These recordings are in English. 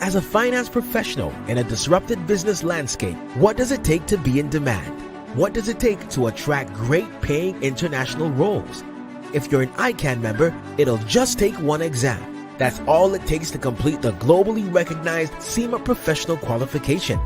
As a finance professional in a disrupted business landscape, what does it take to be in demand? What does it take to attract great paying international roles? If you're an ICAN member, it'll just take one exam. That's all it takes to complete the globally recognized SEMA professional qualification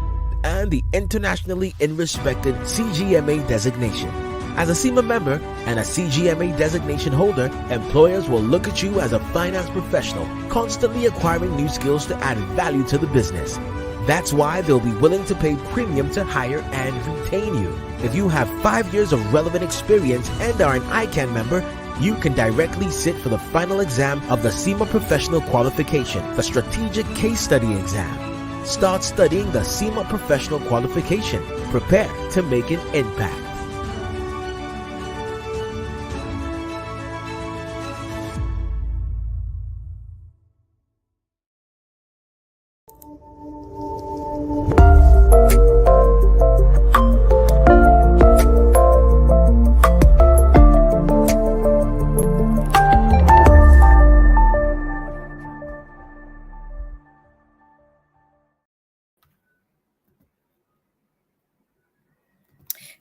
and the internationally respected CGMA designation. As a SEMA member and a CGMA designation holder, employers will look at you as a finance professional, constantly acquiring new skills to add value to the business. That's why they'll be willing to pay premium to hire and retain you. If you have 5 years of relevant experience and are an ICAN member, you can directly sit for the final exam of the SEMA Professional Qualification, the Strategic Case Study Exam. Start studying the SEMA Professional Qualification. Prepare to make an impact.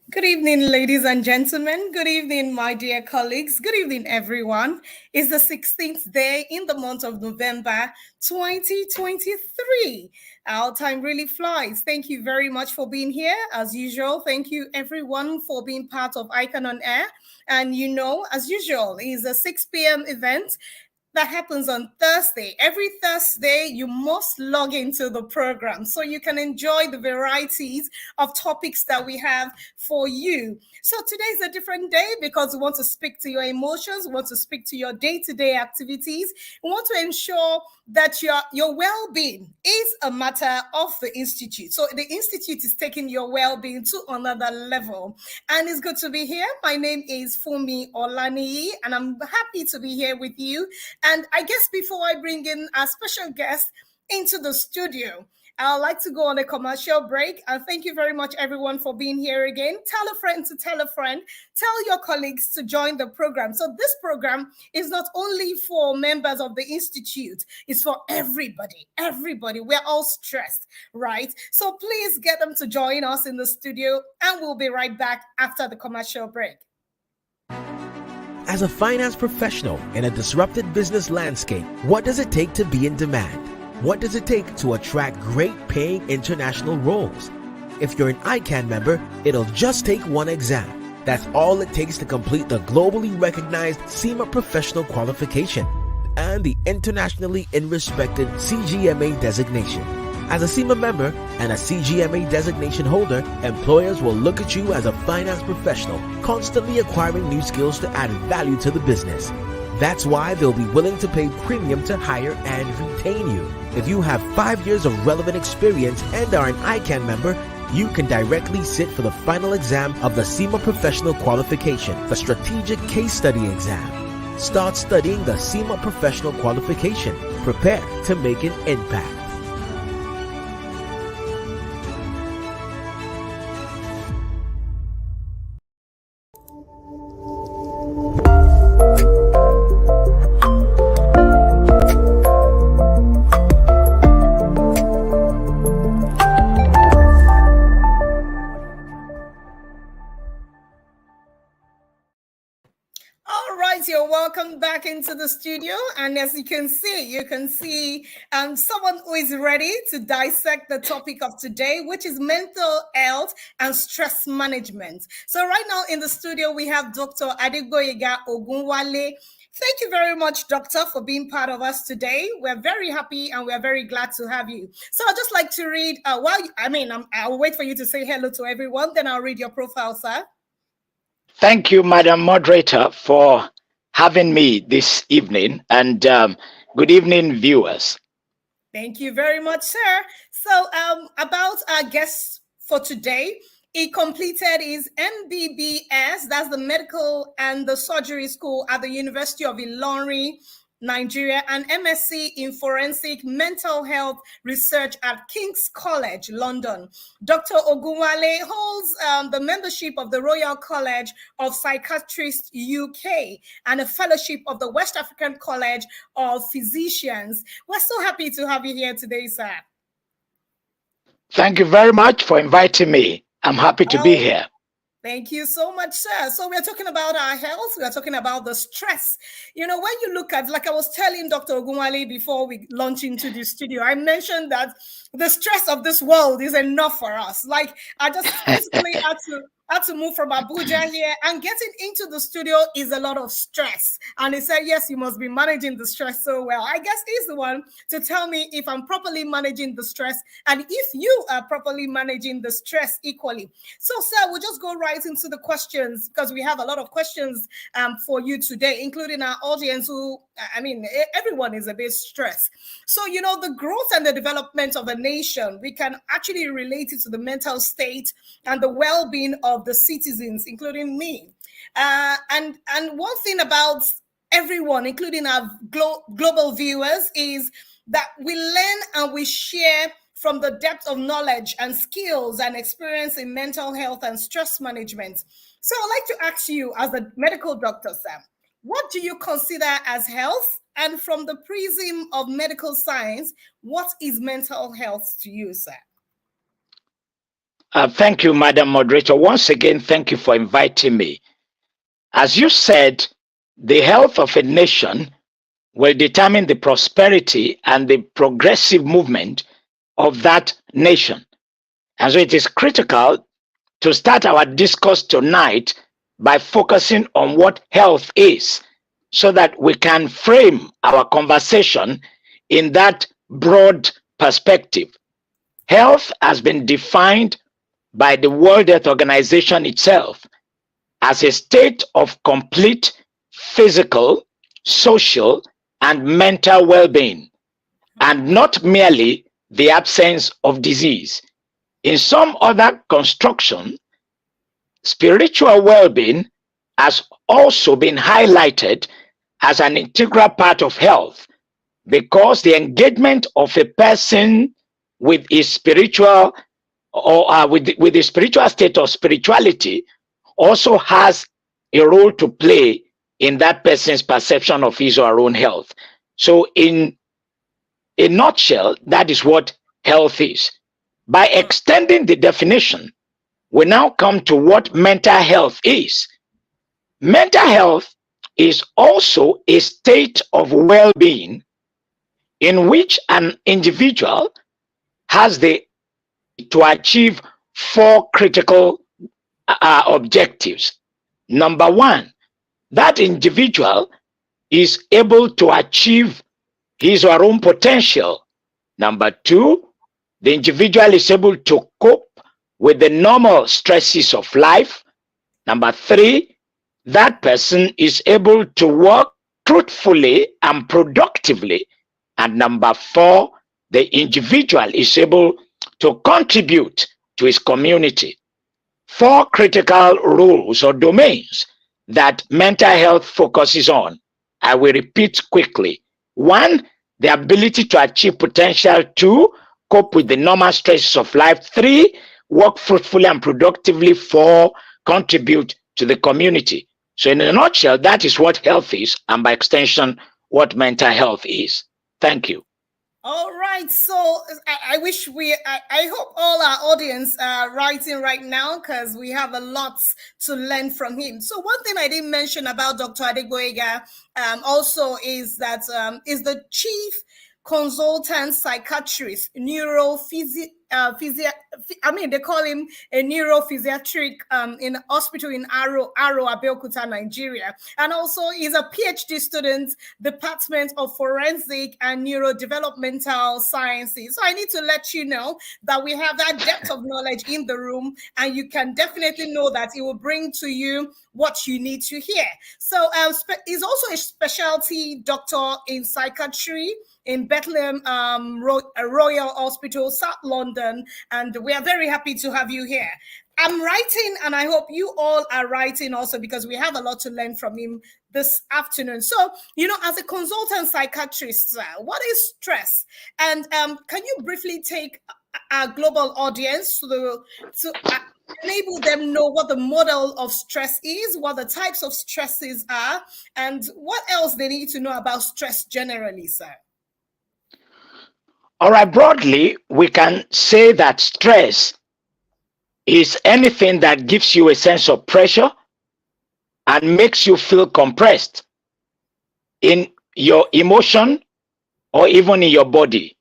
Good evening, ladies and gentlemen. Good evening, my dear colleagues. Good evening, everyone. It's the 16th day in the month of November, 2023. Our time really flies. Thank you very much for being here. As usual, thank you, everyone, for being part of ICAN on Air. And you know, as usual, it's a 6 p.m. event that happens on Thursday. Every Thursday, you must log into the program so you can enjoy the varieties of topics that we have for you. So today is a different day because we want to speak to your emotions, we want to speak to your day-to-day activities. We want to ensure that your well-being is a matter of the Institute. So the Institute is taking your well-being to another level. And it's good to be here. My name is Fumi Olaniyi, and I'm happy to be here with you. And I guess before I bring in our special guest into the studio, I'd like to go on a commercial break. And thank you very much, everyone, for being here again. Tell a friend to tell a friend. Tell your colleagues to join the program. So this program is not only for members of the Institute. It's for everybody. Everybody. We're all stressed, right? So please get them to join us in the studio. And we'll be right back after the commercial break. As a finance professional in a disrupted business landscape, what does it take to be in demand? What does it take to attract great paying international roles? If you're an ICAN member, it'll just take one exam. That's all it takes to complete the globally recognized SEMA professional qualification and the internationally respected CGMA designation. As a SEMA member and a CGMA designation holder, employers will look at you as a finance professional, constantly acquiring new skills to add value to the business. That's why they'll be willing to pay premium to hire and retain you. If you have 5 years of relevant experience and are an ICAN member, you can directly sit for the final exam of the SEMA Professional Qualification, the Strategic Case Study Exam. Start studying the SEMA Professional Qualification. Prepare to make an impact. You're welcome back into the studio, and as you can see someone who is ready to dissect the topic of today, which is mental health and stress management. So right now in the studio we have Dr. Adegboyega Ogunwale. Thank you very much, Doctor, for being part of us today. We're very happy and we're very glad to have you. So I'd just like to read, I'll wait for you to say hello to everyone, then I'll read your profile, sir. Thank you, Madam Moderator, for having me this evening, and good evening, viewers. Thank you very much, sir. So about our guest for today, he completed his MBBS, that's the medical and the surgery school at the University of Ilorin, Nigeria, and MSc in Forensic Mental Health Research at King's College, London. Dr. Ogunwale holds the membership of the Royal College of Psychiatrists UK and a fellowship of the West African College of Physicians. We're so happy to have you here today, sir. Thank you very much for inviting me. I'm happy to be here. Thank you so much, sir. So we're talking about our health. We're talking about the stress. You know, when you look at, like I was telling Dr. Ogunwale before we launch into the studio, I mentioned that the stress of this world is enough for us. Like, I just physically had to move from Abuja here, and getting into the studio is a lot of stress. And he said, yes, you must be managing the stress so well. I guess he's the one to tell me if I'm properly managing the stress and if you are properly managing the stress equally. So, sir, we'll just go right into the questions, because we have a lot of questions for you today, including our audience who, I mean, everyone is a bit stressed. So, you know, the growth and the development of a nation, we can actually relate it to the mental state and the well-being of the citizens, including me. And one thing about everyone, including our global viewers, is that we learn and we share from the depth of knowledge and skills and experience in mental health and stress management. So I'd like to ask you, as a medical doctor, Sam, what do you consider as health? And from the prism of medical science, what is mental health to you, sir? Thank you, Madam Moderator. Once again, thank you for inviting me. As you said, the health of a nation will determine the prosperity and the progressive movement of that nation. And so it is critical to start our discourse tonight by focusing on what health is, so that we can frame our conversation in that broad perspective. Health has been defined by the World Health Organization itself as a state of complete physical, social, and mental well-being, and not merely the absence of disease. In some other construction, spiritual well-being has also been highlighted as an integral part of health, because the engagement of a person with his spiritual or with the spiritual state of spirituality also has a role to play in that person's perception of his or her own health. So in a nutshell, that is what health is. By extending the definition, we now come to what mental health is. Mental health is also a state of well-being in which an individual has to achieve 4 critical objectives. Number 1, that individual is able to achieve his or her own potential. Number 2, the individual is able to cope with the normal stresses of life. Number 3, that person is able to work truthfully and productively. And number 4, the individual is able to contribute to his community. 4 critical roles or domains that mental health focuses on. I will repeat quickly. 1, the ability to achieve potential. 2, cope with the normal stresses of life. 3, work fruitfully and productively. 4, contribute to the community. So in a nutshell, that is what health is, and by extension, what mental health is. Thank you. All right, so I hope all our audience are writing right now, because we have a lot to learn from him. So one thing I didn't mention about Dr. Adegboyega also is that is the chief consultant psychiatrist, they call him a neuropsychiatric in hospital in Abeokuta, Nigeria. And also he's a PhD student, Department of Forensic and Neurodevelopmental Sciences. So I need to let you know that we have that depth of knowledge in the room, and you can definitely know that it will bring to you what you need to hear. So he's also a specialty doctor in psychiatry in Bethlehem Royal Hospital, South London, and we are very happy to have you here. I'm writing, and I hope you all are writing also, because we have a lot to learn from him this afternoon. So, as a consultant psychiatrist, what is stress? And can you briefly take our global audience to enable them know what the model of stress is, what the types of stresses are, and what else they need to know about stress generally, sir? All right, broadly, we can say that stress is anything that gives you a sense of pressure and makes you feel compressed in your emotion or even in your body.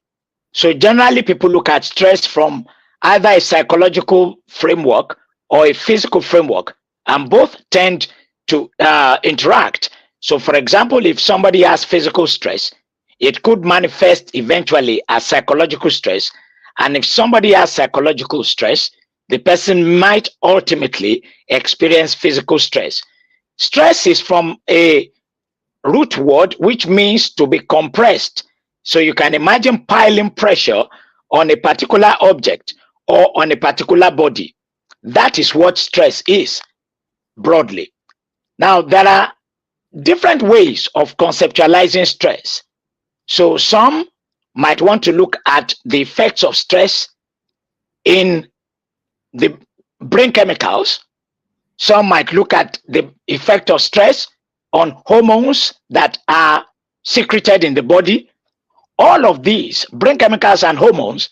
So generally, people look at stress from either a psychological framework or a physical framework, and both tend to interact. So for example, if somebody has physical stress, it could manifest eventually as psychological stress. And if somebody has psychological stress, the person might ultimately experience physical stress. Stress is from a root word which means to be compressed. So you can imagine piling pressure on a particular object or on a particular body. That is what stress is, broadly. Now, there are different ways of conceptualizing stress. So some might want to look at the effects of stress in the brain chemicals. Some might look at the effect of stress on hormones that are secreted in the body. All of these, brain chemicals and hormones,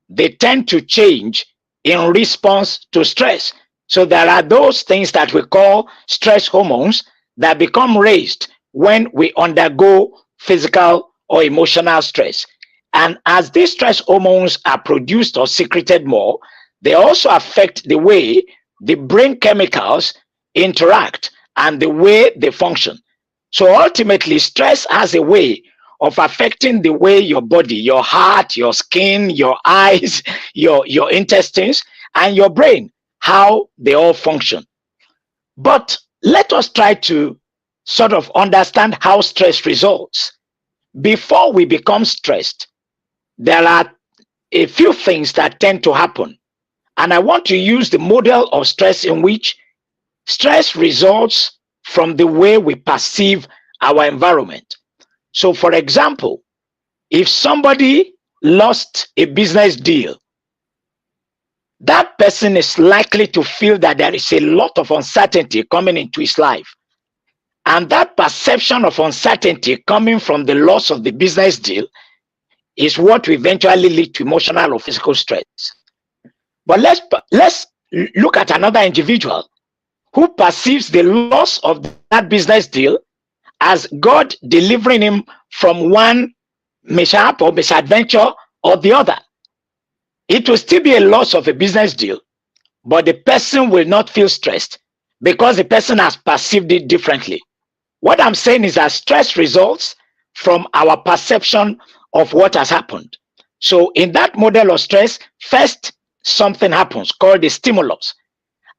they tend to change in response to stress. So there are those things that we call stress hormones that become raised when we undergo physical or emotional stress. And as these stress hormones are produced or secreted more, they also affect the way the brain chemicals interact and the way they function. So ultimately, stress has a way of affecting the way your body, your heart, your skin, your eyes, your intestines, and your brain, how they all function. But let us try to sort of understand how stress results. Before we become stressed, there are a few things that tend to happen. And I want to use the model of stress in which stress results from the way we perceive our environment. So, for example, if somebody lost a business deal, that person is likely to feel that there is a lot of uncertainty coming into his life. And that perception of uncertainty coming from the loss of the business deal is what will eventually lead to emotional or physical stress. But let's look at another individual who perceives the loss of that business deal as God delivering him from one mishap or misadventure or the other. It will still be a loss of a business deal, but the person will not feel stressed because the person has perceived it differently. What I'm saying is that stress results from our perception of what has happened. So in that model of stress, first something happens called the stimulus,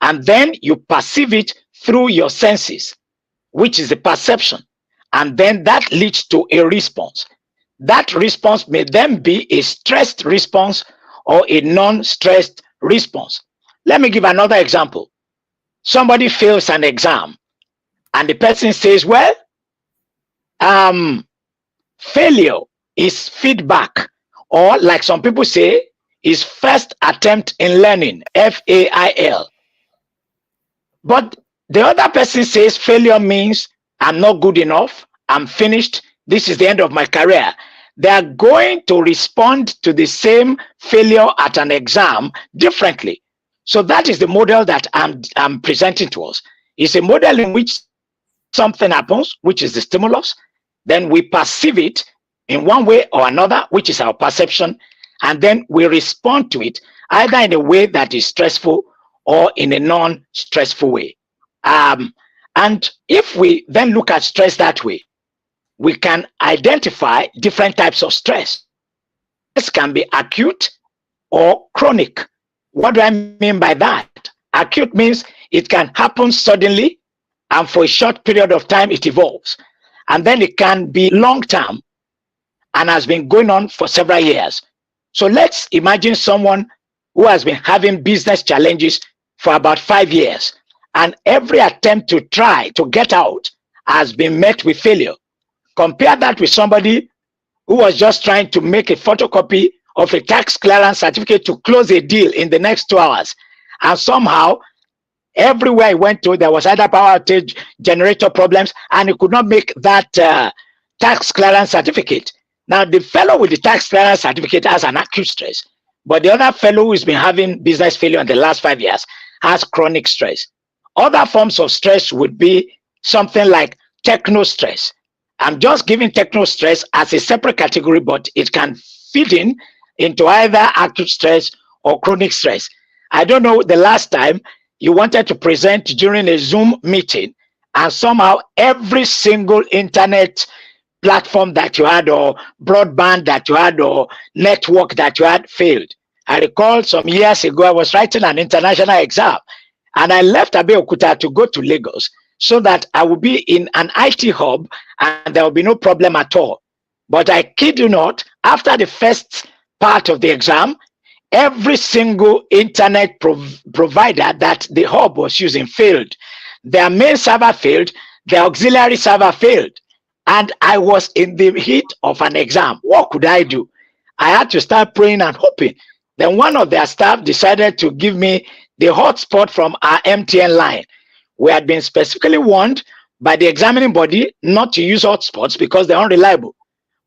and then you perceive it through your senses, which is the perception, and then that leads to a response. That response may then be a stressed response or a non-stressed response. Let me give another example. Somebody fails an exam and the person says, well, failure is feedback, or like some people say, is first attempt in learning, FAIL. But the other person says failure means I'm not good enough, I'm finished, this is the end of my career. They are going to respond to the same failure at an exam differently. So that is the model that I'm presenting to us. It's a model in which something happens, which is the stimulus, then we perceive it in one way or another, which is our perception, and then we respond to it either in a way that is stressful or in a non-stressful way. And if we then look at stress that way, we can identify different types of stress. This can be acute or chronic. What do I mean by that? Acute means it can happen suddenly, and for a short period of time it evolves. And then it can be long-term and has been going on for several years. So let's imagine someone who has been having business challenges for about 5 years. And every attempt to try to get out has been met with failure. Compare that with somebody who was just trying to make a photocopy of a tax clearance certificate to close a deal in the next 2 hours. And somehow, everywhere he went to, there was either power outage, generator problems, and he could not make that tax clearance certificate. Now, the fellow with the tax clearance certificate has an acute stress, but the other fellow who's been having business failure in the last 5 years has chronic stress. Other forms of stress would be something like techno stress. I'm just giving techno stress as a separate category, but it can fit in into either acute stress or chronic stress. I don't know the last time you wanted to present during a Zoom meeting and somehow every single internet platform that you had or broadband that you had or network that you had failed. I recall some years ago, I was writing an international exam and I left Abeokuta to go to Lagos so that I would be in an IT hub and there will be no problem at all. But I kid you not, after the first part of the exam, every single internet provider that the hub was using failed. Their main server failed, their auxiliary server failed. And I was in the heat of an exam. What could I do? I had to start praying and hoping. Then one of their staff decided to give me the hotspot from our MTN line. We had been specifically warned by the examining body not to use hotspots because they're unreliable.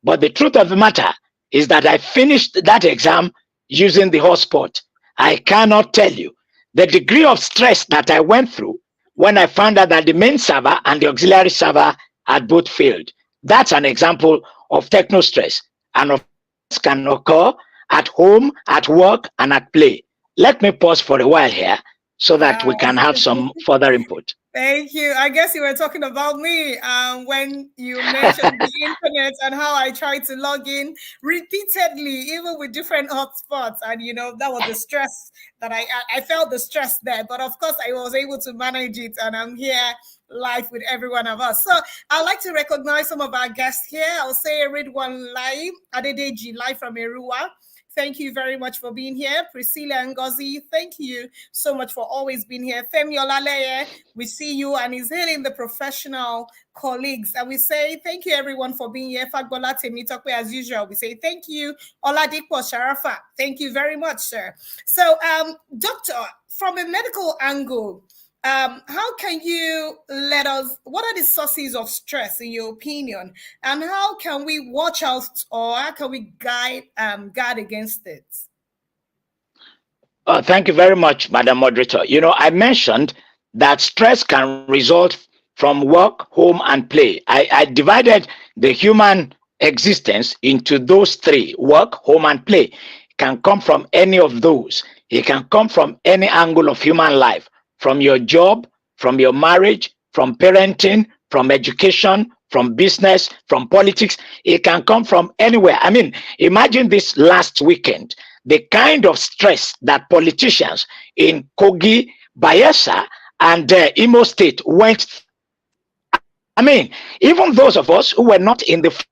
But the truth of the matter is that I finished that exam using the hotspot. I cannot tell you the degree of stress that I went through when I found out that the main server and the auxiliary server had both failed. That's an example of techno stress, and of course can occur at home, at work, and at play. Let me pause for a while here so that we can have some further input. Thank you. I guess you were talking about me when you mentioned the internet and how I tried to log in repeatedly, even with different hotspots. And, you know, that was the stress that I felt the stress there. But of course, I was able to manage it. And I'm here live with every one of us. So I'd like to recognize some of our guests here. I'll say Ridwan Lai, Adedeji, live from Erua. Thank you very much for being here. Priscilla Ngozi, thank you so much for always being here. Femi Olaleye, we see you and he's hailing the professional colleagues. And we say thank you everyone for being here. Fagbola Temitokwe, as usual, we say thank you. Oladipo Sharafa, thank you very much, sir. So, doctor, from a medical angle, how can you let us, what are the sources of stress in your opinion? And how can we watch out or how can we guard against it? Thank you very much, Madam Moderator. You know, I mentioned that stress can result from work, home, and play. I divided the human existence into those three: work, home, and play. It can come from any of those. It can come from any angle of human life. From your job, from your marriage, from parenting, from education, from business, from politics. It can come from anywhere. I mean, imagine this last weekend, the kind of stress that politicians in Kogi, Bayelsa, and Imo State went. I mean, even those of us who were not in the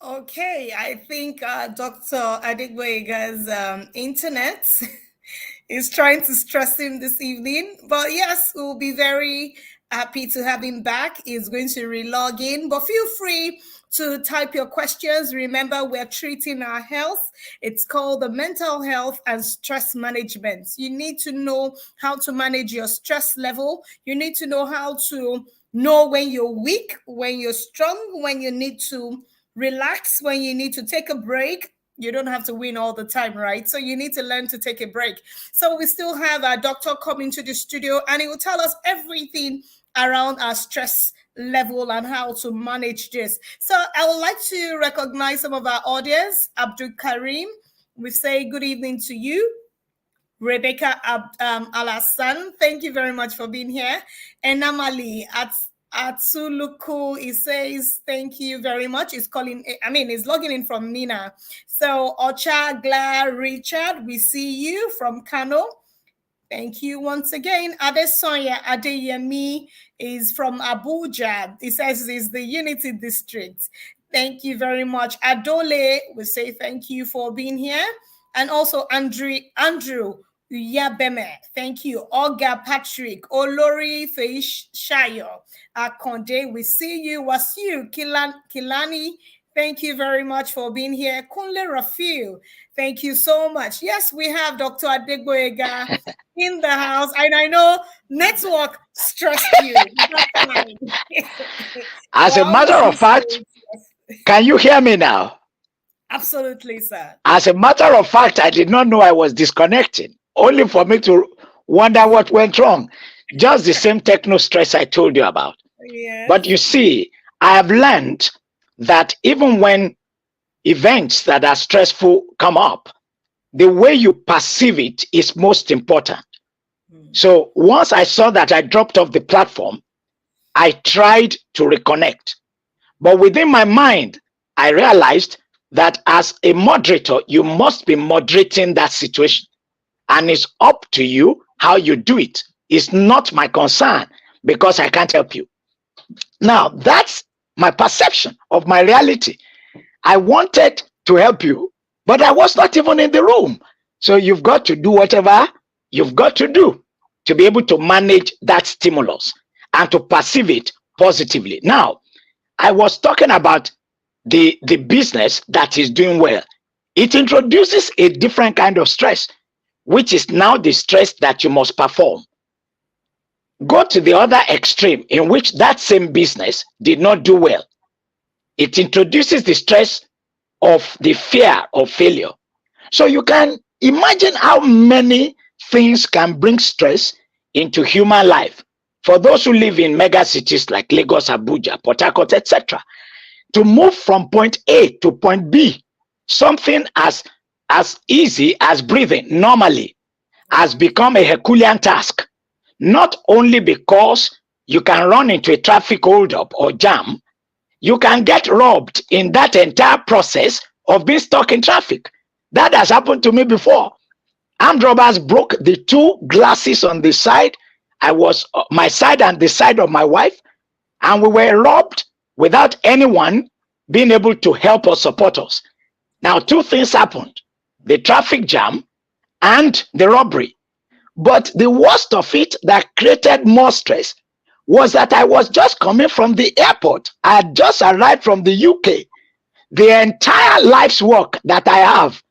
Okay, I think Dr. Adegboyega's internet is trying to stress him this evening. But yes, we'll be very happy to have him back. He's going to re-log in, but feel free to type your questions. Remember, we're treating our health. It's called the mental health and stress management. You need to know how to manage your stress level. You need to know how to know when you're weak, when you're strong, when you need to relax, when you need to take a break. You don't have to win all the time, right? So you need to learn to take a break. So we still have our doctor coming to the studio and he will tell us everything around our stress level and how to manage this. So I would like to recognize some of our audience. Abdul Karim, we say good evening to you. Rebecca Alassan, thank you very much for being here. Enamali at Atsuluku, he says, thank you very much. He's logging in from Nina. So, Ocha Gla Richard, we see you from Kano. Thank you once again. Adesoya Adeyemi is from Abuja. He says it's the Unity District. Thank you very much. Adole, we say thank you for being here. And also Andrew Uyabeme, thank you. Olga Patrick, Olori Feishayo, Akonde, we see you. Wasiu Kilani, thank you very much for being here. Kunle Rafiu, thank you so much. Yes, we have Dr. Adegboyega in the house, and I know network stressed you. As a matter of fact, can you hear me now? Absolutely, sir. As a matter of fact, I did not know I was disconnecting, only for me to wonder what went wrong. Just the same techno stress I told you about. Yeah. But you see, I have learned that even when events that are stressful come up, the way you perceive it is most important. So once I saw that I dropped off the platform, I tried to reconnect. But within my mind, I realized that as a moderator, you must be moderating that situation. And it's up to you how you do it. It's not my concern because I can't help you. Now, that's my perception of my reality. I wanted to help you, but I was not even in the room. So you've got to do whatever you've got to do to be able to manage that stimulus and to perceive it positively. Now, I was talking about the business that is doing well. It introduces a different kind of stress, which is now the stress that you must perform. Go to the other extreme in which that same business did not do well. It introduces the stress of the fear of failure. So you can imagine how many things can bring stress into human life. For those who live in mega cities like Lagos, Abuja, Port Harcourt, etc., to move from point A to point B, something as easy as breathing normally has become a Herculean task. Not only because you can run into a traffic holdup or jam, you can get robbed in that entire process of being stuck in traffic. That has happened to me before. Armed robbers broke the two glasses on the side. I was my side and the side of my wife, and we were robbed without anyone being able to help or support us. Now, two things happened: the traffic jam and the robbery. But the worst of it that created more stress was that I was just coming from the airport. I had just arrived from the UK. The entire life's work that I have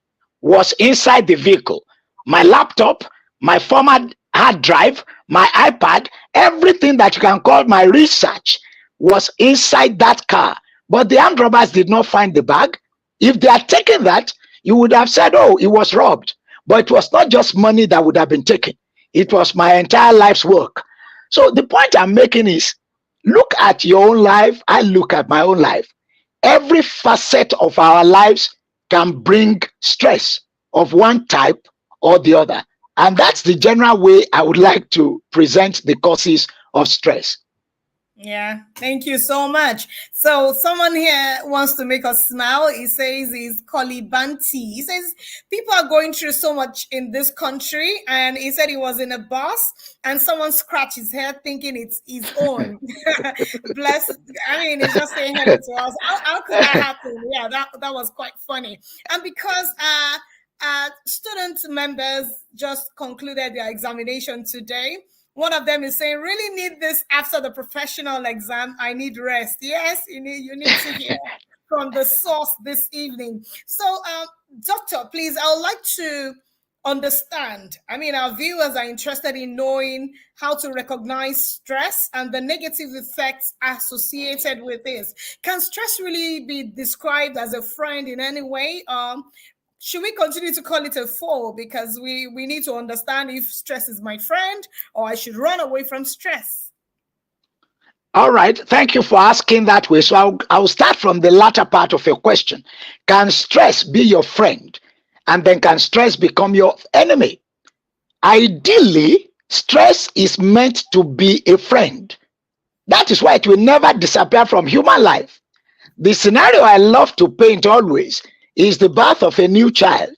was inside the vehicle. My laptop, my former hard drive, my iPad, everything that you can call my research was inside that car. But the armed robbers did not find the bag. If they had taken that, you would have said, oh, it was robbed. But it was not just money that would have been taken. It was my entire life's work. So the point I'm making is, look at your own life. I look at my own life. Every facet of our lives can bring stress of one type or the other. And that's the general way I would like to present the causes of stress. Yeah, thank you so much. So someone here wants to make us smile. He says he's Kolibanti. He says people are going through so much in this country, and he said he was in a bus and someone scratched his head thinking it's his own. Bless. I mean, he's just saying hello to us. How could that happen? Yeah, that was quite funny. And because student members just concluded their examination today, one of them is saying, really need this after the professional exam. I need rest. Yes, you need to hear from the source this evening. So, doctor, please, I would like to understand. I mean, our viewers are interested in knowing how to recognize stress and the negative effects associated with this. Can stress really be described as a friend in any way? Should we continue to call it a foe, because we need to understand if stress is my friend or I should run away from stress? All right. Thank you for asking that way. So I'll start from the latter part of your question. Can stress be your friend? And then can stress become your enemy? Ideally, stress is meant to be a friend. That is why it will never disappear from human life. The scenario I love to paint always is the birth of a new child.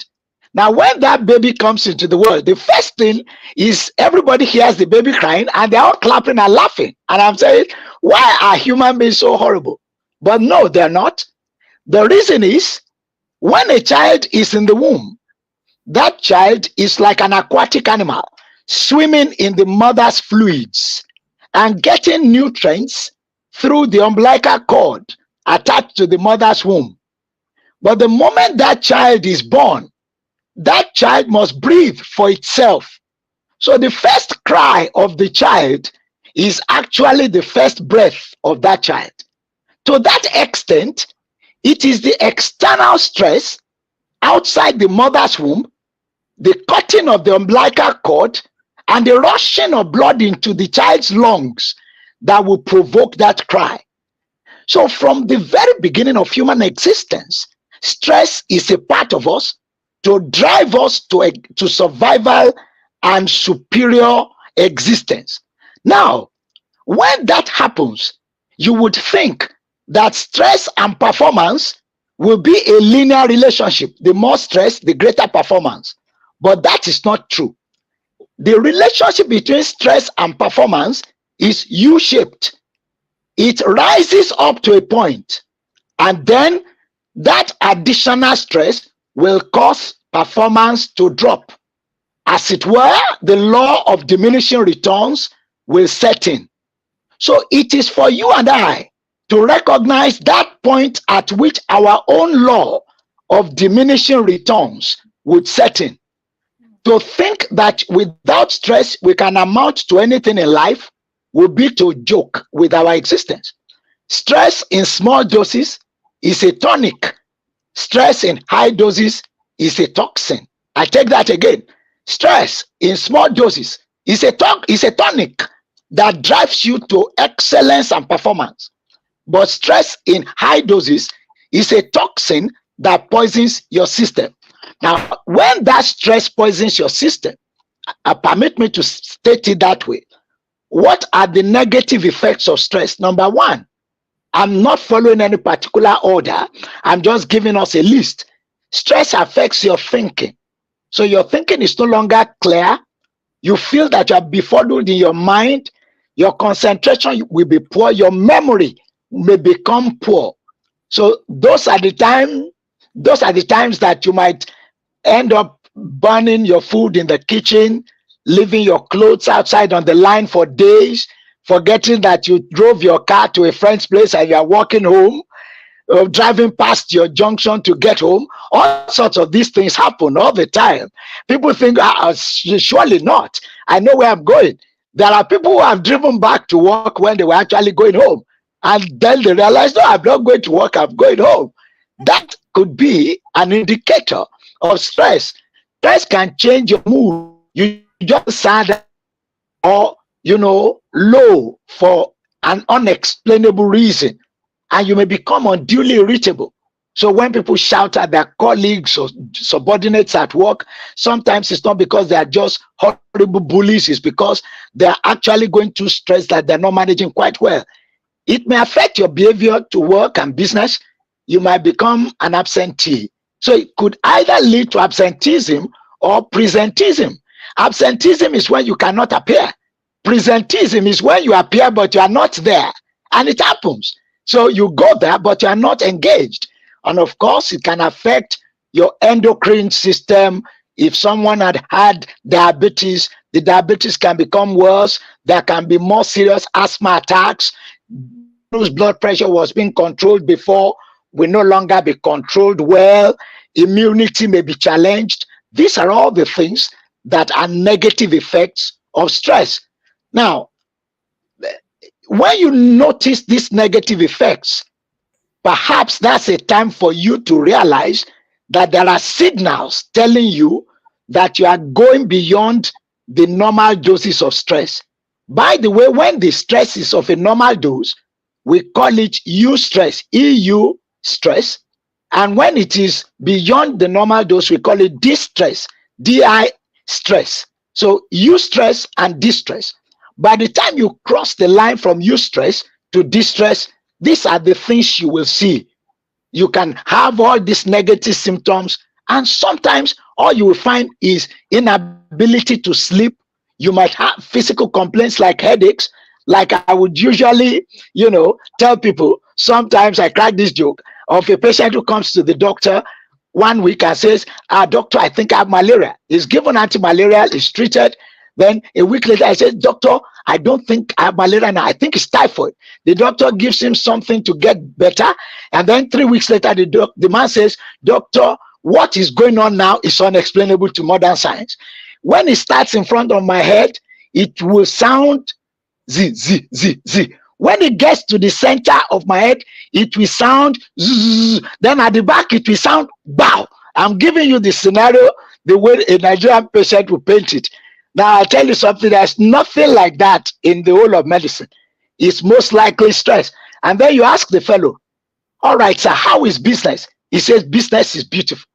Now, when that baby comes into the world, the first thing is everybody hears the baby crying and they're all clapping and laughing. And I'm saying, why are human beings so horrible? But no, they're not. The reason is when a child is in the womb, that child is like an aquatic animal swimming in the mother's fluids and getting nutrients through the umbilical cord attached to the mother's womb. But the moment that child is born, that child must breathe for itself. So the first cry of the child is actually the first breath of that child. To that extent, it is the external stress outside the mother's womb, the cutting of the umbilical cord, and the rushing of blood into the child's lungs that will provoke that cry. So from the very beginning of human existence, stress is a part of us to drive us to survival and superior existence. Now, when that happens, you would think that stress and performance will be a linear relationship. The more stress, the greater performance. But that is not true. The relationship between stress and performance is U-shaped. It rises up to a point, and then that additional stress will cause performance to drop. As it were, the law of diminishing returns will set in. So it is for you and I to recognize that point at which our own law of diminishing returns would set in. To think that without stress we can amount to anything in life would be to joke with our existence. Stress in small doses is a tonic. Stress in high doses is a toxin. I take that again. Stress in small doses is a tonic that drives you to excellence and performance. But stress in high doses is a toxin that poisons your system. Now, when that stress poisons your system, permit me to state it that way. What are the negative effects of stress? Number one, I'm not following any particular order. I'm just giving us a list. Stress affects your thinking. So your thinking is no longer clear. You feel that you are befuddled in your mind. Your concentration will be poor. Your memory may become poor. So those are the times that you might end up burning your food in the kitchen, leaving your clothes outside on the line for days, forgetting that you drove your car to a friend's place and you are walking home, driving past your junction to get home. All sorts of these things happen all the time. People think, surely not. I know where I'm going. There are people who have driven back to work when they were actually going home. And then they realize, no, I'm not going to work, I'm going home. That could be an indicator of stress. Stress can change your mood. You just sad or, low for an unexplainable reason. And you may become unduly irritable. So when people shout at their colleagues or subordinates at work, sometimes it's not because they are just horrible bullies. It's because they're actually going through stress that they're not managing quite well. It may affect your behavior to work and business. You might become an absentee. So it could either lead to absenteeism or presenteeism. Absenteeism is when you cannot appear. Presenteeism is when you appear but you are not there. And it happens. So you go there but you are not engaged. And of course, it can affect your endocrine system. If someone had diabetes, the diabetes can become worse. There can be more serious asthma attacks. Whose blood pressure was being controlled before will no longer be controlled well. Immunity may be challenged. These are all the things that are negative effects of stress. Now, when you notice these negative effects, perhaps that's a time for you to realize that there are signals telling you that you are going beyond the normal doses of stress. By the way, when the stress is of a normal dose, we call it eustress, EU stress. And when it is beyond the normal dose, we call it distress, DI stress. So eustress and distress. By the time you cross the line from eustress to distress, these are the things you will see. You can have all these negative symptoms, and sometimes all you will find is inability to sleep. You might have physical complaints like headaches. Like I would usually, tell people, sometimes I crack this joke of a patient who comes to the doctor 1 week and says, doctor, I think I have malaria. He's given anti-malarial, is treated. Then a week later, I said, doctor, I don't think I have malaria now. I think it's typhoid. The doctor gives him something to get better. And then 3 weeks later, the man says, doctor, what is going on now is unexplainable to modern science. When it starts in front of my head, it will sound Z, Z, Z, Z. When it gets to the center of my head, it will sound Z. Then at the back, it will sound bow. I'm giving you the scenario the way a Nigerian patient will paint it. Now, I'll tell you something. There's nothing like that in the whole of medicine. It's most likely stress. And then you ask the fellow, all right, sir, how is business? He says, business is beautiful.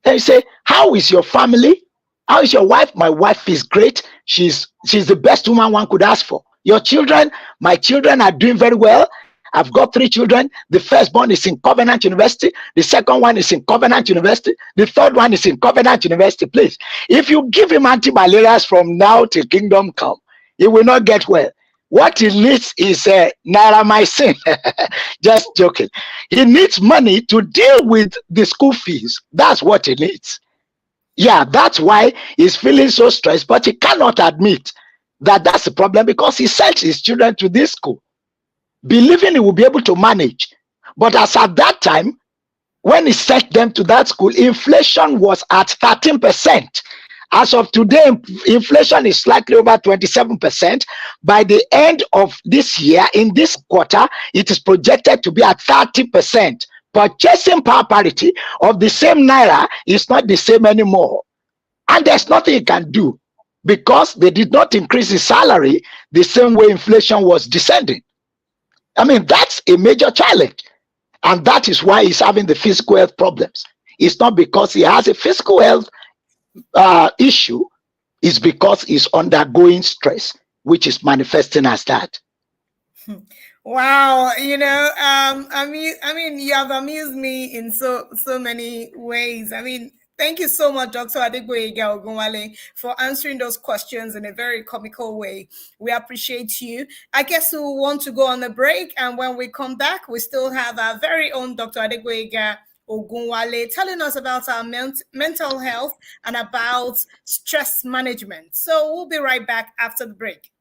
Then you say, how is your family? How is your wife? My wife is great. She's the best woman one could ask for. Your children? My children are doing very well. I've got 3 children. The firstborn is in Covenant University. The second one is in Covenant University. The third one is in Covenant University. Please, if you give him anti-malarials from now till kingdom come, he will not get well. What he needs is naramycin. Just joking. He needs money to deal with the school fees. That's what he needs. Yeah, that's why he's feeling so stressed, but he cannot admit that that's the problem, because he sent his children to this school, believing he will be able to manage. But as at that time, when he sent them to that school, inflation was at 13%. As of today, inflation is slightly over 27%. By the end of this year, in this quarter, it is projected to be at 30%. Purchasing power parity of the same naira is not the same anymore. And there's nothing he can do, because they did not increase his salary the same way inflation was descending. I mean, that's a major challenge. And that is why he's having the physical health problems. It's not because he has a physical health issue, it's because he's undergoing stress, which is manifesting as that. Wow, I mean, you have amused me in so many ways. I mean, thank you so much, Dr. Adegboyega Ogunwale, for answering those questions in a very comical way. We appreciate you. I guess we want to go on a break, and when we come back, we still have our very own Dr. Adegboyega Ogunwale telling us about our mental health and about stress management. So we'll be right back after the break.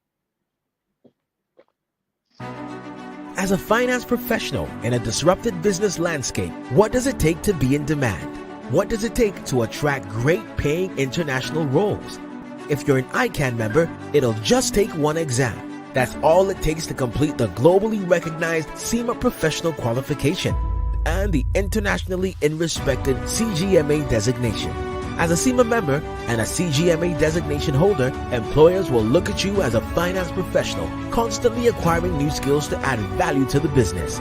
As a finance professional in a disrupted business landscape, what does it take to be in demand? What does it take to attract great paying international roles? If you're an ICAN member, it'll just take one exam. That's all it takes to complete the globally recognized CIMA professional qualification and the internationally respected CGMA designation. As a CIMA member and a CGMA designation holder, employers will look at you as a finance professional, constantly acquiring new skills to add value to the business.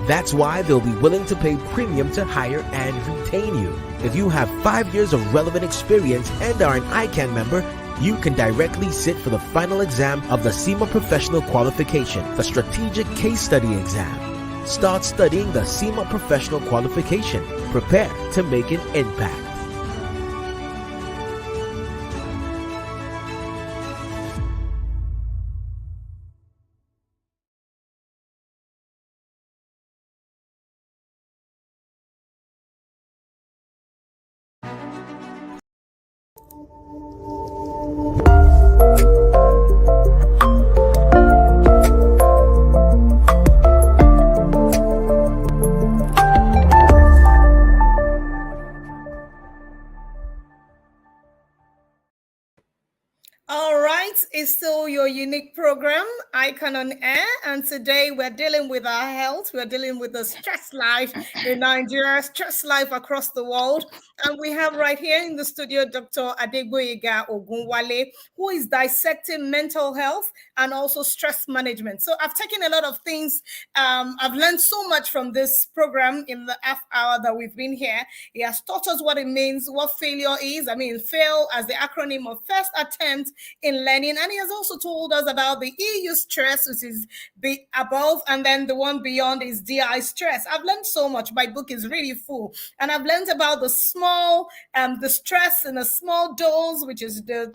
That's why they'll be willing to pay premium to hire and retain you. If you have 5 years of relevant experience and are an ICAN member, you can directly sit for the final exam of the CIMA Professional Qualification, the Strategic Case Study Exam. Start studying the CIMA Professional Qualification. Prepare to make an impact. It's still your unique program, ICAN on Air, and today we're dealing with our health. We're dealing with the stress life in Nigeria, stress life across the world, and we have right here in the studio Dr. Adegboyega Ogunwale, who is dissecting mental health and also stress management. So I've taken a lot of things. I've learned so much from this program in the half hour that we've been here. He has taught us what it means, what failure is. I mean, fail as the acronym of first attempt, in learning. And he has also told us about the EU stress, which is the above, and then the one beyond is DI stress. I've learned so much. My book is really full. And I've learned about the small, the stress in a small dose, which is the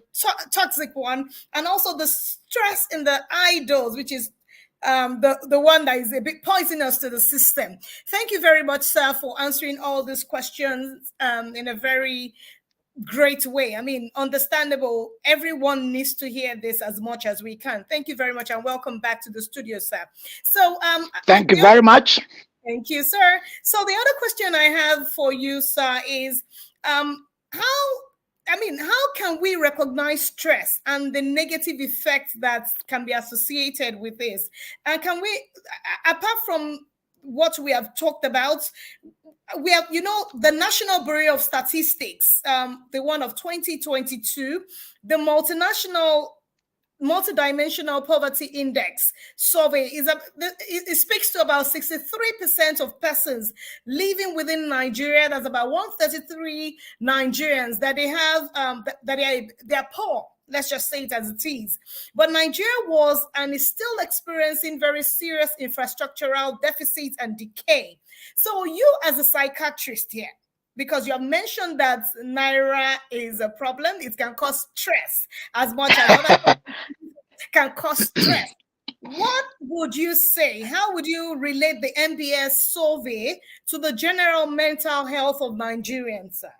toxic one, and also the stress in the high dose, which is the one that is a bit poisonous to the system. Thank you very much, sir, for answering all these questions in a very great way. I mean, understandable. Everyone needs to hear this as much as we can. Thank you very much, and welcome back to the studio, sir. So, thank you very much. Thank you, sir. So the other question I have for you, sir, is how can we recognize stress and the negative effects that can be associated with this? And can we, apart from what we have talked about, we have, the National Bureau of Statistics, the one of 2022, the multidimensional poverty index survey it speaks to about 63% of persons living within Nigeria. That's about 133 Nigerians that they have they're poor. Let's just say it as it is. But Nigeria was and is still experiencing very serious infrastructural deficits and decay. So you, as a psychiatrist here, because you have mentioned that Naira is a problem, it can cause stress as much as other can cause stress. What would you say? How would you relate the NBS survey to the general mental health of Nigerians, sir?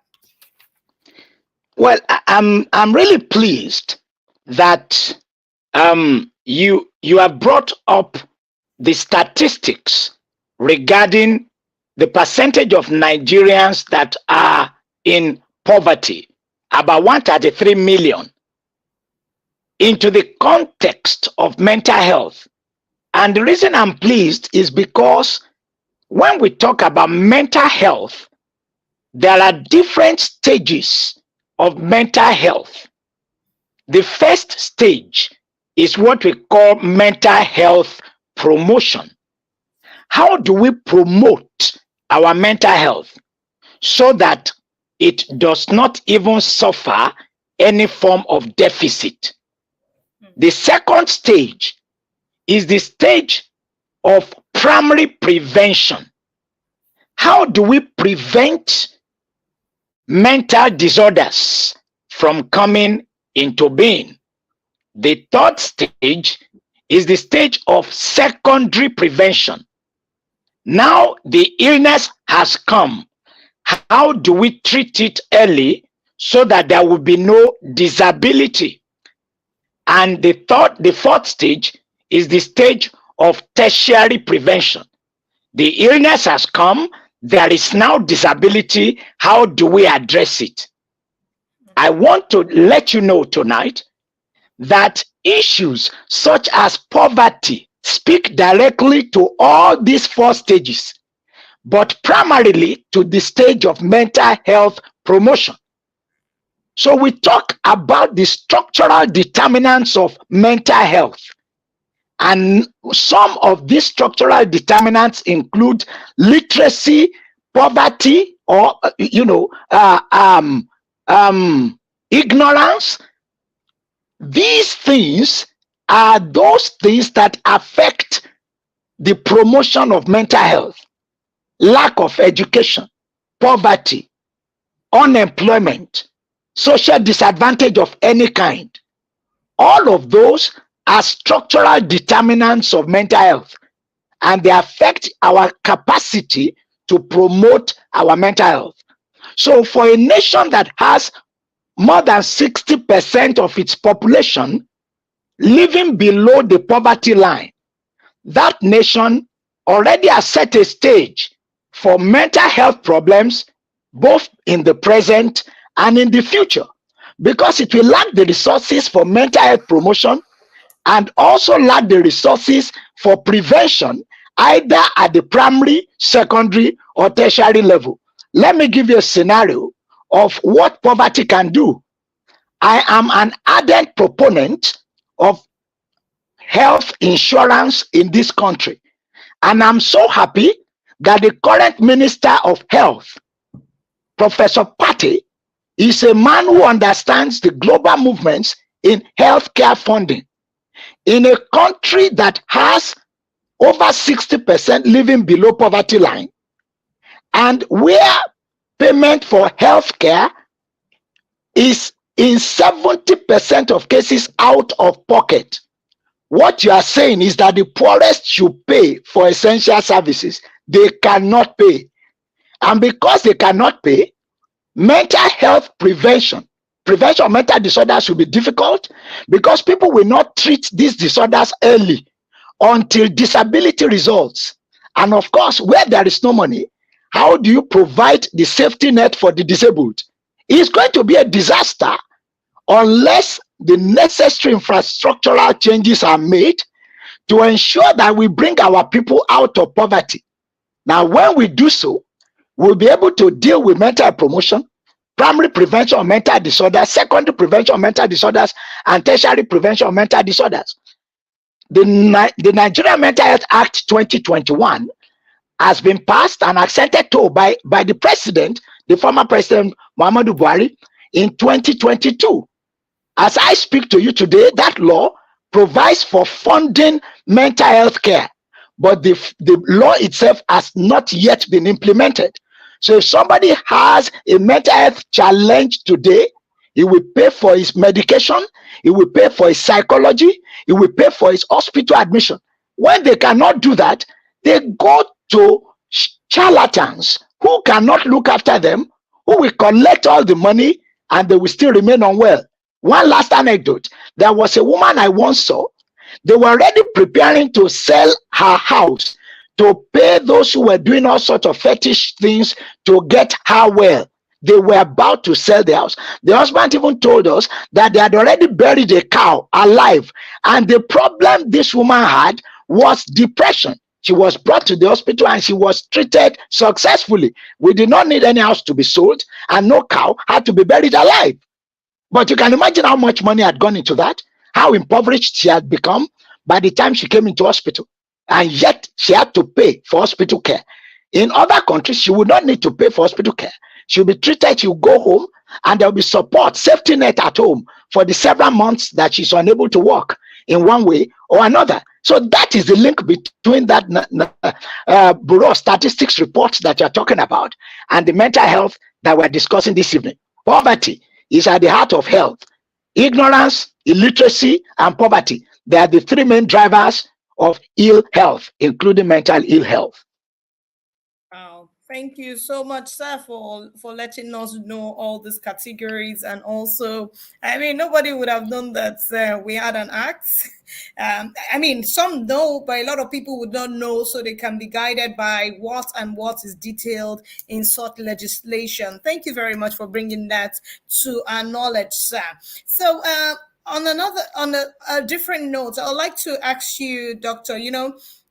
Well, I'm really pleased that you have brought up the statistics regarding the percentage of Nigerians that are in poverty, about 133 million, into the context of mental health. And the reason I'm pleased is because when we talk about mental health, there are different stages of mental health. The first stage is what we call mental health promotion. How do we promote our mental health so that it does not even suffer any form of deficit? The second stage is the stage of primary prevention. How do we prevent mental disorders from coming into being? The third stage is the stage of secondary prevention. Now the illness has come. How do we treat it early so that there will be no disability? And the fourth stage is the stage of tertiary prevention. The illness has come, there is now disability. How do we address it? I want to let you know tonight that issues such as poverty speak directly to all these four stages, but primarily to the stage of mental health promotion. So we talk about the structural determinants of mental health. And some of these structural determinants include literacy, poverty, or ignorance. These things are those things that affect the promotion of mental health. Lack of education, poverty, unemployment, social disadvantage of any kind. All of those are structural determinants of mental health, and they affect our capacity to promote our mental health. So for a nation that has more than 60% of its population living below the poverty line, that nation already has set a stage for mental health problems, both in the present and in the future, because it will lack the resources for mental health promotion and also lack the resources for prevention, either at the primary, secondary, or tertiary level. Let me give you a scenario of what poverty can do. I am an ardent proponent of health insurance in this country, and I'm so happy that the current Minister of Health, Professor Pate, is a man who understands the global movements in healthcare funding. In a country that has over 60% living below poverty line, and where payment for healthcare is in 70% of cases out of pocket, what you are saying is that the poorest should pay for essential services. They cannot pay. And because they cannot pay, mental health prevention of mental disorders will be difficult, because people will not treat these disorders early until disability results. And of course, where there is no money, how do you provide the safety net for the disabled? It's going to be a disaster unless the necessary infrastructural changes are made to ensure that we bring our people out of poverty. Now, when we do so, we'll be able to deal with mental promotion, primary prevention of mental disorders, secondary prevention of mental disorders, and tertiary prevention of mental disorders. The Nigerian Mental Health Act 2021 has been passed and accepted to by the president, the former president Muhammadu Buhari, in 2022. As I speak to you today, that law provides for funding mental health care, but the law itself has not yet been implemented. So if somebody has a mental health challenge today, he will pay for his medication, he will pay for his psychology, he will pay for his hospital admission. When they cannot do that, they go to charlatans who cannot look after them, who will collect all the money, and they will still remain unwell. One last anecdote. There was a woman I once saw. They were already preparing to sell her house to pay those who were doing all sorts of fetish things to get her well. They were about to sell the house. The husband even told us that they had already buried a cow alive. And the problem this woman had was depression. She was brought to the hospital and she was treated successfully. We did not need any house to be sold, and no cow had to be buried alive. But you can imagine how much money had gone into that, how impoverished she had become by the time she came into hospital. And yet she had to pay for hospital care. In other countries, she would not need to pay for hospital care. She'll be treated, she'll go home, and there'll be support, safety net at home for the several months that she's unable to work in one way or another. So that is the link between that Bureau of Statistics report that you're talking about and the mental health that we're discussing this evening. Poverty is at the heart of health. Ignorance, illiteracy, and poverty, they are the three main drivers of ill health, including mental ill health. Wow. Thank you so much, sir, for letting us know all these categories. And also, I mean, nobody would have known that we had an act. I mean, some know, but a lot of people would not know, so they can be guided by what is detailed in such legislation. Thank you very much for bringing that to our knowledge, sir. So, on a different note, I would like to ask you, Doctor,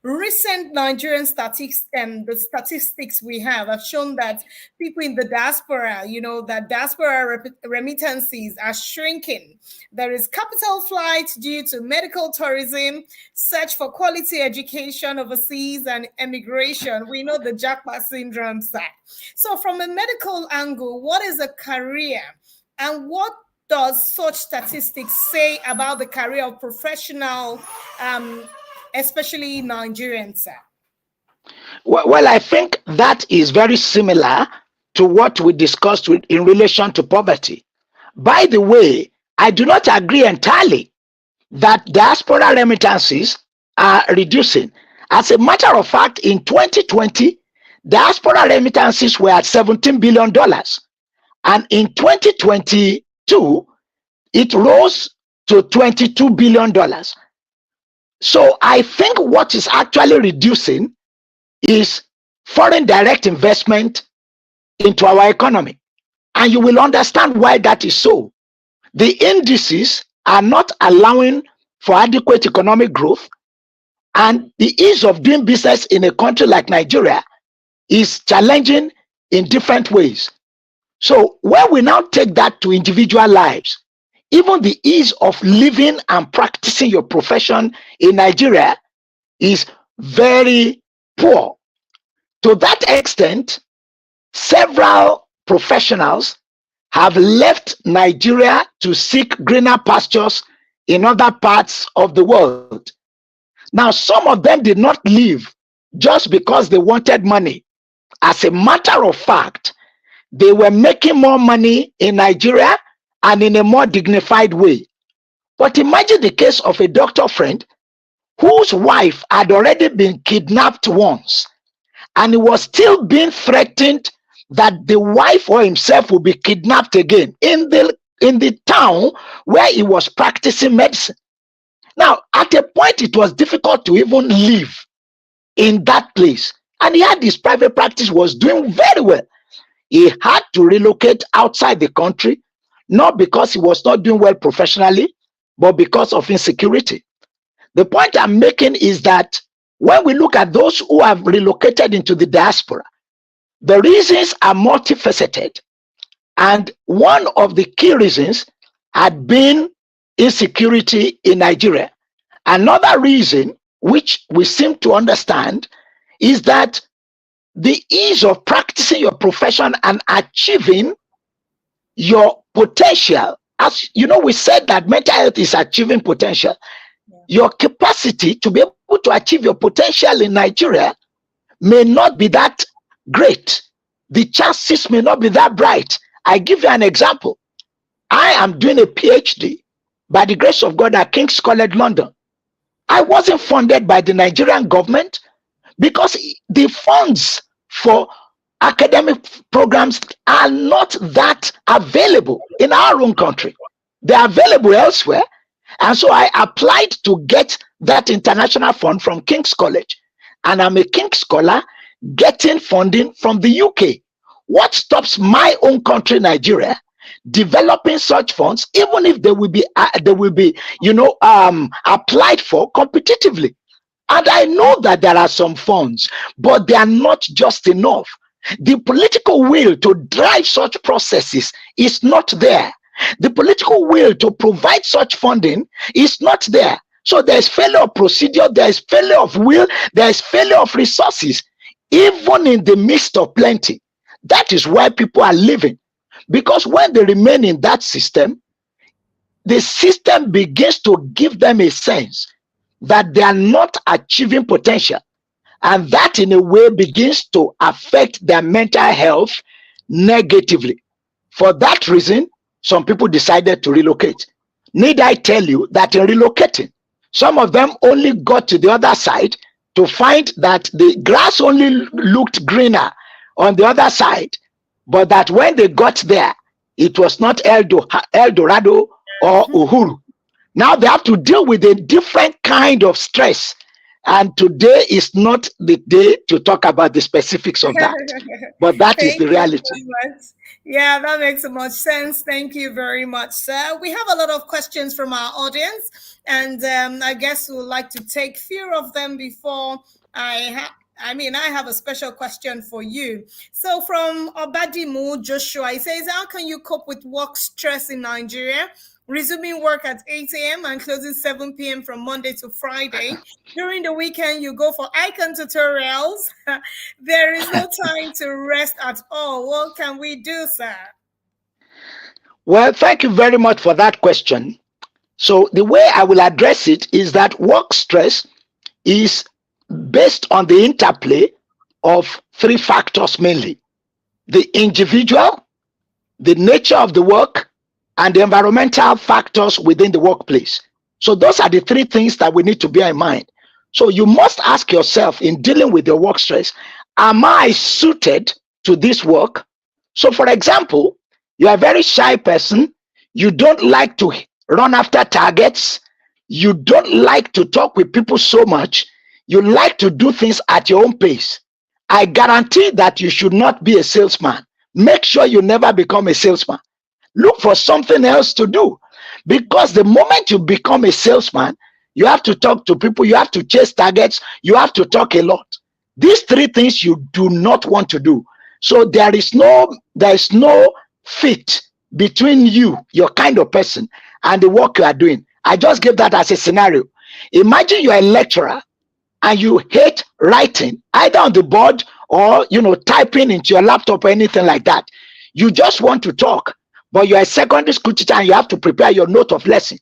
recent Nigerian statistics and the statistics we have shown that people in the diaspora, that diaspora remittances are shrinking. There is capital flight due to medical tourism, search for quality education overseas, and emigration. We know the jackpot syndrome side. So from a medical angle, what is a career, and what does such statistics say about the career of professional, especially Nigerians, sir? Well, I think that is very similar to what we discussed in relation to poverty. By the way, I do not agree entirely that diaspora remittances are reducing. As a matter of fact, in 2020, diaspora remittances were at $17 billion. And in 2022, it rose to $22 billion. So I think what is actually reducing is foreign direct investment into our economy. And you will understand why that is so. The indices are not allowing for adequate economic growth, and the ease of doing business in a country like Nigeria is challenging in different ways. So when we now take that to individual lives, even the ease of living and practicing your profession in Nigeria is very poor. To that extent, several professionals have left Nigeria to seek greener pastures in other parts of the world. Now, some of them did not leave just because they wanted money. As a matter of fact, they were making more money in Nigeria and in a more dignified way. But imagine the case of a doctor friend whose wife had already been kidnapped once, and he was still being threatened that the wife or himself will be kidnapped again in the town where he was practicing medicine. Now, at a point, it was difficult to even live in that place. And he had his private practice, was doing very well. He had to relocate outside the country, not because he was not doing well professionally, but because of insecurity. The point I'm making is that when we look at those who have relocated into the diaspora, the reasons are multifaceted. And one of the key reasons had been insecurity in Nigeria. Another reason, which we seem to understand, is that the ease of practicing your profession and achieving your potential. As you know, we said that mental health is achieving potential. Your capacity to be able to achieve your potential in Nigeria may not be that great. The chances may not be that bright. I give you an example. I am doing a PhD by the grace of God at King's College London. I wasn't funded by the Nigerian government because the funds for academic programs are not that available in our own country. They are available elsewhere. And so I applied to get that international fund from King's College. And I'm a King's Scholar getting funding from the UK. What stops my own country, Nigeria, developing such funds, even if they will be applied for competitively? And I know that there are some funds, but they are not just enough. The political will to drive such processes is not there. The political will to provide such funding is not there. So there's failure of procedure, there's failure of will, there's failure of resources, even in the midst of plenty. That is why people are living. Because when they remain in that system, the system begins to give them a sense that they are not achieving potential. And that in a way begins to affect their mental health negatively. For that reason, some people decided to relocate. Need I tell you that in relocating, some of them only got to the other side to find that the grass only looked greener on the other side, but that when they got there, it was not El Dorado or Uhuru. Now they have to deal with a different kind of stress. And today is not the day to talk about the specifics of that, but that is the reality. Yeah, that makes so much sense. Thank you very much, sir. We have a lot of questions from our audience, and I guess we'd like to take few of them before I have a special question for you. So from Obadimu Joshua, he says, how can you cope with work stress in Nigeria? Resuming work at 8 a.m. and closing 7 p.m. from Monday to Friday. During the weekend, you go for ICAN tutorials. There is no time to rest at all. What can we do, sir? Well, thank you very much for that question. So the way I will address it is that work stress is based on the interplay of three factors mainly: the individual, the nature of the work, and the environmental factors within the workplace. So those are the three things that we need to bear in mind. So you must ask yourself in dealing with your work stress, am I suited to this work? So for example, you are a very shy person. You don't like to run after targets. You don't like to talk with people so much. You like to do things at your own pace. I guarantee that you should not be a salesman. Make sure you never become a salesman. Look for something else to do, because the moment you become a salesman, you have to talk to people, you have to chase targets, you have to talk a lot. These three things you do not want to do. So there is no fit between you, your kind of person, and the work you are doing. I just gave that as a scenario. Imagine you are a lecturer and you hate writing, either on the board or typing into your laptop or anything like that. You just want to talk. but you're a secondary school teacher and you have to prepare your note of lesson.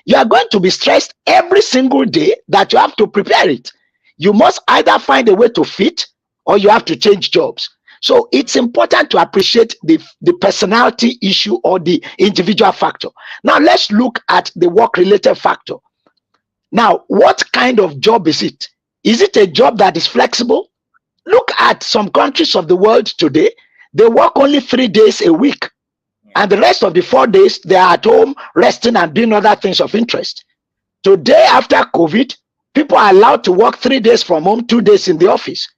You are going to be stressed every single day that you have to prepare it. You must either find a way to fit or you have to change jobs. So it's important to appreciate the personality issue or the individual factor. Now let's look at the work-related factor. Now, what kind of job is it? Is it a job that is flexible? Look at some countries of the world today. They work only 3 days a week. And the rest of the 4 days, they are at home resting and doing other things of interest. Today, after COVID, people are allowed to work 3 days from home, 2 days in the office.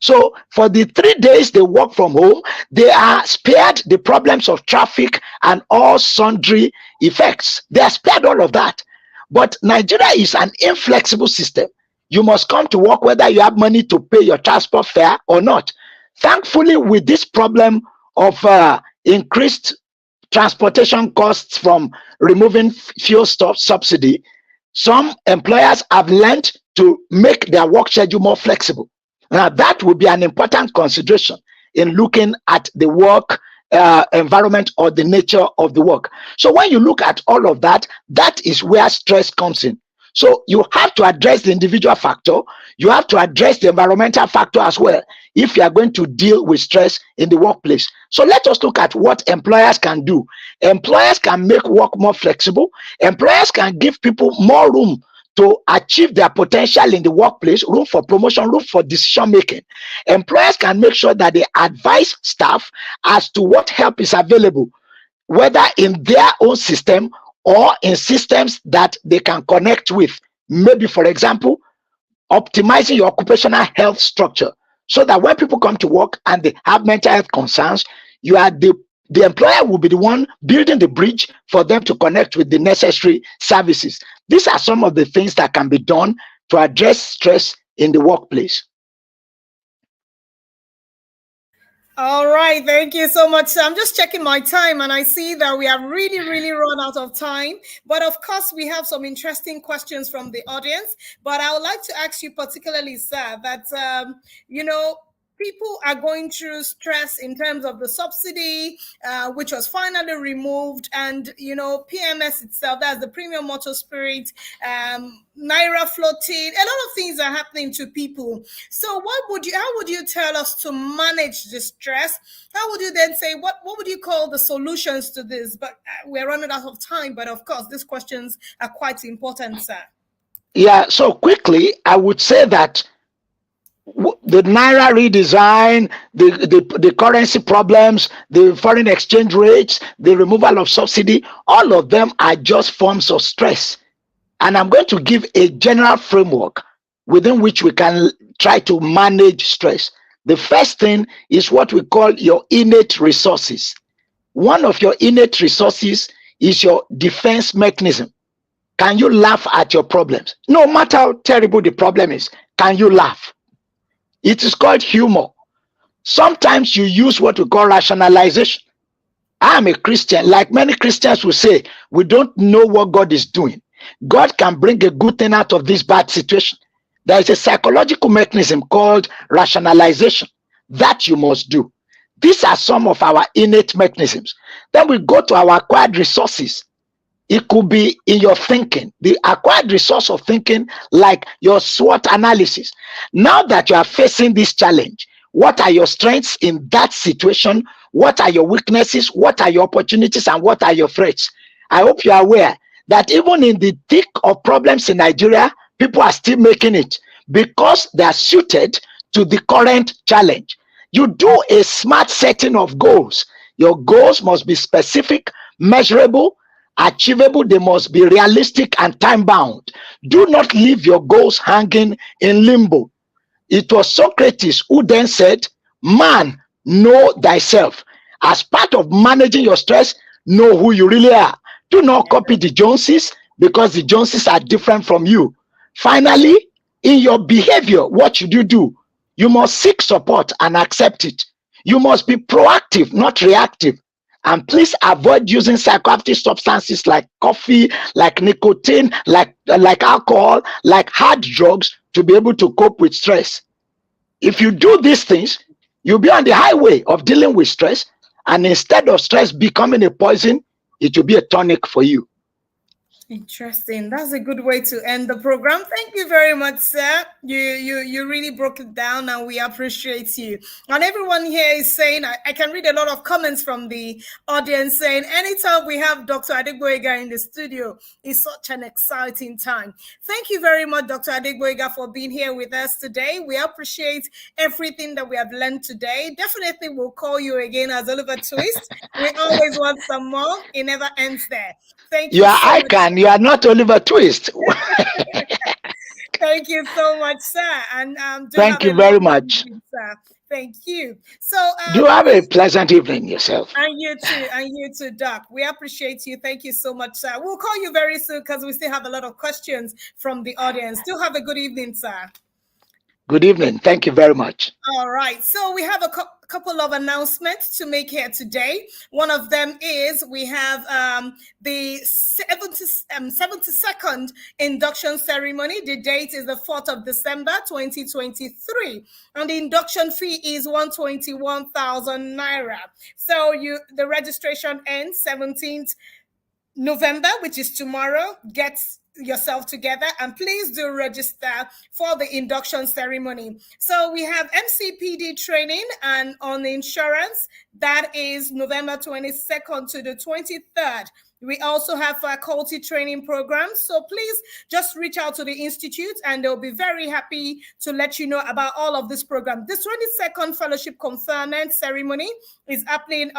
So for the 3 days they work from home, they are spared the problems of traffic and all sundry effects. They are spared all of that. But Nigeria is an inflexible system. You must come to work whether you have money to pay your transport fare or not. Thankfully, with this problem of increased transportation costs from removing fuel subsidy, some employers have learned to make their work schedule more flexible. Now, that will be an important consideration in looking at the work environment or the nature of the work. So when you look at all of that, that is where stress comes in. So you have to address the individual factor. You have to address the environmental factor as well if you are going to deal with stress in the workplace. So let us look at what employers can do. Employers can make work more flexible. Employers can give people more room to achieve their potential in the workplace, room for promotion, room for decision making. Employers can make sure that they advise staff as to what help is available, whether in their own system or in systems that they can connect with. Maybe, for example, optimizing your occupational health structure so that when people come to work and they have mental health concerns, you are the employer will be the one building the bridge for them to connect with the necessary services. These are some of the things that can be done to address stress in the workplace. All right, thank you so much. So I'm just checking my time and I see that we have really run out of time. But of course, we have some interesting questions from the audience. But I would like to ask you particularly, sir, that, people are going through stress in terms of the subsidy, which was finally removed, and PMS itself, that's the premium motor spirit, Naira floating, a lot of things are happening to people. So how would you tell us to manage the stress? How would you then say, what would you call the solutions to this? But we're running out of time, but of course, these questions are quite important, sir. Yeah, so quickly, I would say that the Naira redesign, the currency problems, the foreign exchange rates, the removal of subsidy, all of them are just forms of stress. And I'm going to give a general framework within which we can try to manage stress. The first thing is what we call your innate resources. One of your innate resources is your defense mechanism. Can you laugh at your problems? No matter how terrible the problem is, can you laugh? It is called humor. Sometimes you use what we call rationalization. I am a Christian. Like many Christians will say, we don't know what God is doing. God can bring a good thing out of this bad situation. There is a psychological mechanism called rationalization that you must do. These are some of our innate mechanisms. Then we go to our acquired resources. It could be in your thinking, the acquired resource of thinking, like your SWOT analysis. Now that you are facing this challenge, what are your strengths in that situation? What are your weaknesses? What are your opportunities? And what are your threats? I hope you are aware that even in the thick of problems in Nigeria, people are still making it because they are suited to the current challenge. You do a smart setting of goals. Your goals must be specific, measurable, achievable. They must be realistic and time-bound. Do not leave your goals hanging in limbo. It was Socrates who then said, man, know thyself. As part of managing your stress, know who you really are. Do not copy the Joneses because the Joneses are different from you. Finally, in your behavior, what should you do? You must seek support and accept it. You must be proactive, not reactive. And please avoid using psychoactive substances like coffee, like nicotine, like alcohol, like hard drugs to be able to cope with stress. If you do these things, you'll be on the highway of dealing with stress, And instead of stress becoming a poison, it will be a tonic for you. Interesting. That's a good way to end the program. Thank you very much, sir. You really broke it down, and we appreciate you. And everyone here is saying, I can read a lot of comments from the audience saying, anytime we have Dr. Adegboyega in the studio, it's such an exciting time. Thank you very much, Dr. Adegboyega, for being here with us today. We appreciate everything that we have learned today. Definitely we'll call you again as Oliver Twist. We always want some more. It never ends there. Thank you. You are ICAN. You are not Oliver Twist. Thank you so much, sir. And thank you very much. Evening, sir. Thank you. So do have a pleasant evening yourself. And you too, Doc. We appreciate you. Thank you so much, sir. We'll call you very soon because we still have a lot of questions from the audience. Do have a good evening, sir. Good evening. Thank you very much. All right. So we have a couple of announcements to make here today. One of them is we have the 72nd induction ceremony. The date is the 4th of December, 2023. And the induction fee is 121,000 naira. So the registration ends 17th November, which is tomorrow. Get yourself together and please do register for the induction ceremony. So we have MCPD training and on insurance. That is November 22nd to the 23rd. We also have faculty training programs. So please just reach out to the Institute and they'll be very happy to let you know about all of this program. This 22nd fellowship conferment ceremony is happening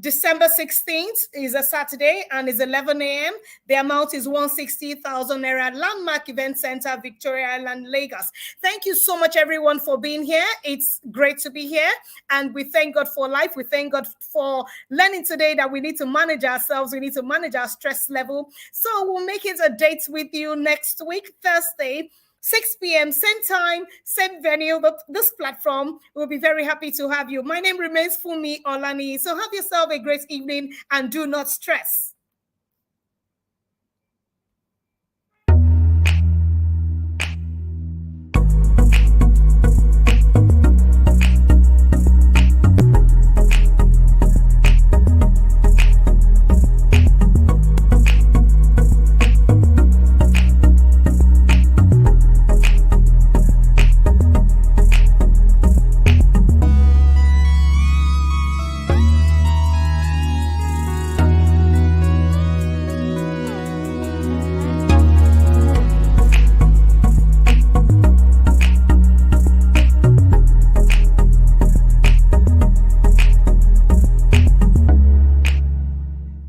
December 16th is a Saturday and is 11 a.m. The amount is 160,000 naira at Landmark Event Center, Victoria Island, Lagos. Thank you so much, everyone, for being here. It's great to be here. And we thank God for life. We thank God for learning today that we need to manage ourselves. We need to manage our stress level. So we'll make it a date with you next week, Thursday, 6 p.m. same time, same venue, but this platform. We'll be very happy to have you. My name remains Fumi Olani. So have yourself a great evening and do not stress.